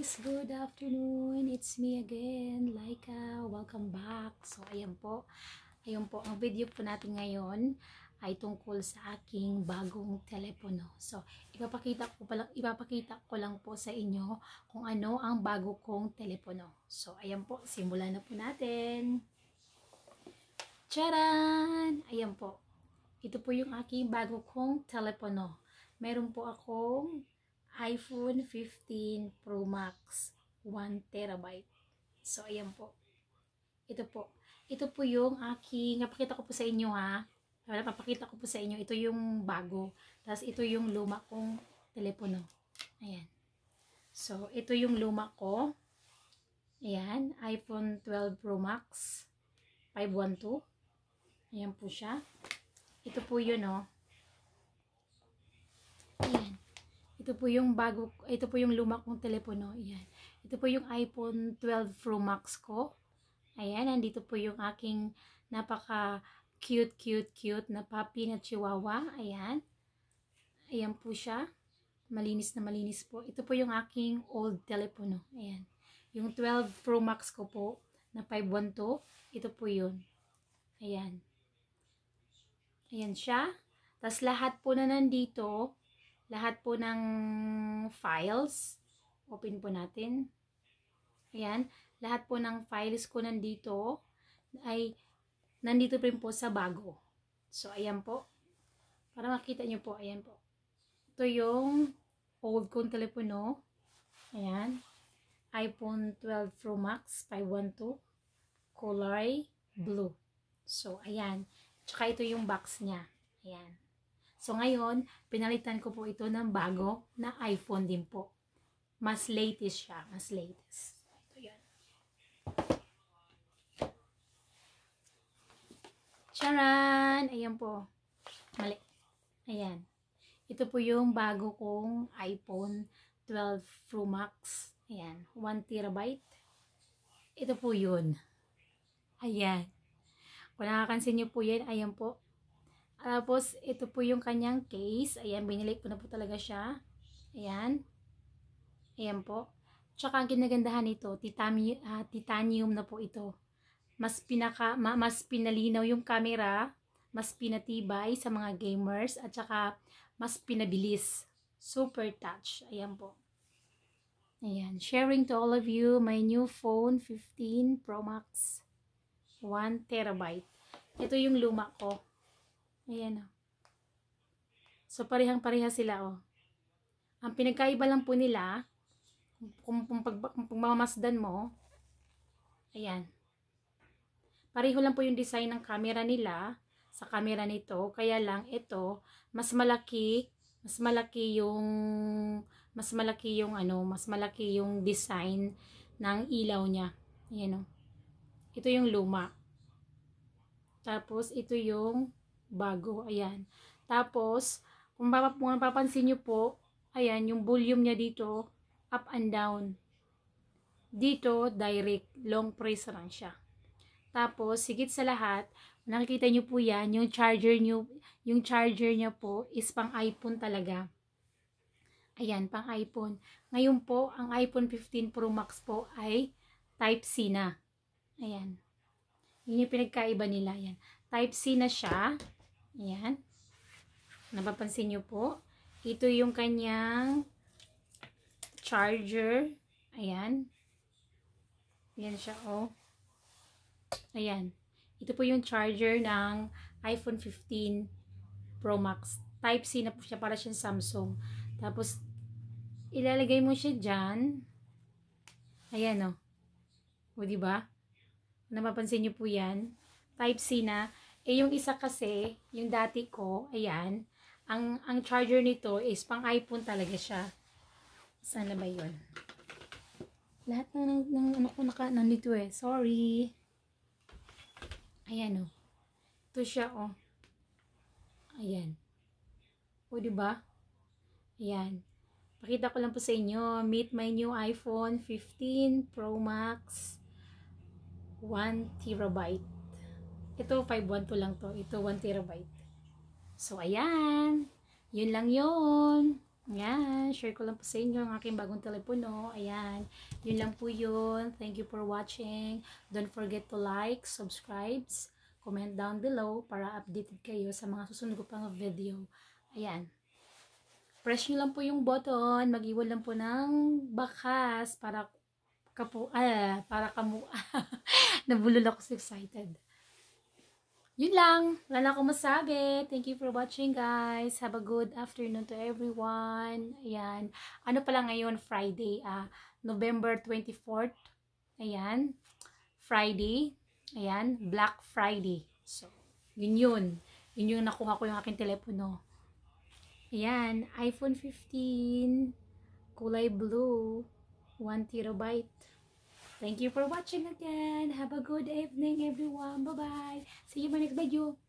guys, good afternoon. It's me again, Laika. Welcome back. So ayan po. Ayun po, ang video po natin ngayon ay tungkol sa aking bagong telepono. So ipapakita ko lang po sa inyo kung ano ang bago kong telepono. So ayan po, simulan na po natin. Charan! Ayan po. Ito po yung aking bago kong telepono. Meron po akong iPhone 15 Pro Max 1 terabyte. So ayan po. Ito po. Ito po yung aking, napakita ko po sa inyo ha. Papakita ko po sa inyo. Ito yung bago. Tapos ito yung luma kong telepono. Ayan. So ito yung luma ko. Ayan. iPhone 12 Pro Max 512. Ayan po siya. Ito po yun oh. Ayan. Ito po yung bago, ito po yung luma kong telepono. Ayan. Ito po yung iPhone 12 Pro Max ko. Ayan, nandito po yung aking napaka cute na puppy na chihuahua. Ayan. Ayan po siya. Malinis na malinis po. Ito po yung aking old telepono. Ayan. Yung 12 Pro Max ko po na 512. Ito po yun. Ayan. Ayan siya. Tapos lahat po na nandito, lahat po ng files, open po natin. Ayan, lahat po ng files ko nandito ay nandito rin po sa bago. So, ayan po. Para makita nyo po, ayan po. Ito yung old kong telepono. Ayan. iPhone 12 Pro Max 512 color blue. So, ayan. Tsaka ito yung box niya. Ayan. So, ngayon, pinalitan ko po ito ng bago na iPhone din po. Mas latest siya. Mas latest. Ito yan. Charan! Ayan po. Mali. Ayan. Ito po yung bago kong iPhone 12 Pro Max. Ayan. 1 terabyte. Ito po yun. Ayan. Kung nakakansin nyo po yan, ayan po. Tapos, ito po yung kanyang case. Ayan, binili ko na po talaga siya. Ayan. Ayan po. Tsaka, ang ginagandahan nito, titanium na po ito. Mas pinalinaw yung camera, mas pinatibay sa mga gamers, at saka, mas pinabilis. Super touch. Ayan po. Ayan. Sharing to all of you, my new phone, 15 Pro Max. 1 terabyte. Ito yung luma ko. Ayan o. So, parehang-pareha sila o. Ang pinagkaiba lang po nila, kung pagmamasdan mo, ayan. Pareho lang po yung design ng camera nila sa camera nito. Kaya lang, ito, mas malaki yung design ng ilaw niya. Ayan o. Ito yung luma. Tapos, ito yung bago. Ayan. Tapos, kung mapapansin nyo po, ayan, yung volume niya dito, up and down. Dito, direct. Long press lang siya. Tapos, higit sa lahat, nakikita nyo po yan, yung charger niya po is pang iPhone talaga. Ayan, pang iPhone. Ngayon po, ang iPhone 15 Pro Max po ay Type-C na. Ayan. Yun yung pinagkaiba nila. Ayan. Type-C na siya. Ayan. Napapansin nyo po. Ito yung kanyang charger. Ayan. Ayan siya, oh. Ayan. Ito po yung charger ng iPhone 15 Pro Max. Type-C na po siya, para siyang Samsung. Tapos, ilalagay mo siya dyan. Ayan, oh. O, diba? Napapansin nyo po yan. Type-C na. Eh, yung isa kasi, yung dati ko, ayan, ang charger nito is pang iPhone talaga siya. Saan na ba yun? Lahat ng ano ko nandito eh. Sorry. Ayan, oh. Ito siya, oh. Ayan. O, diba? Ayan. Pakita ko lang po sa inyo. Meet my new iPhone 15 Pro Max 1 terabyte. Ito, 512 lang to. Ito, 1 terabyte. So, ayan. Yun lang yun. Ayan, share ko lang po sa inyo ang aking bagong telepono. Ayan, yun lang po yun. Thank you for watching. Don't forget to like, subscribe, comment down below para updated kayo sa mga susunod ko pang video. Ayan. Press nyo lang po yung button, mag-iwan lang po ng bakas para kamu nabulol ako so excited. Yun lang, wala na akong masabi. Thank you for watching, guys. Have a good afternoon to everyone. Ayan, ano pala ngayon, Friday, November 24th. Ayan, Friday. Ayan, Black Friday. So, yun yung nakuha ko yung aking telepono. Ayan, iPhone 15, kulay blue, 1 terabyte. Thank you for watching again. Have a good evening, everyone. Bye-bye. See you in my next video.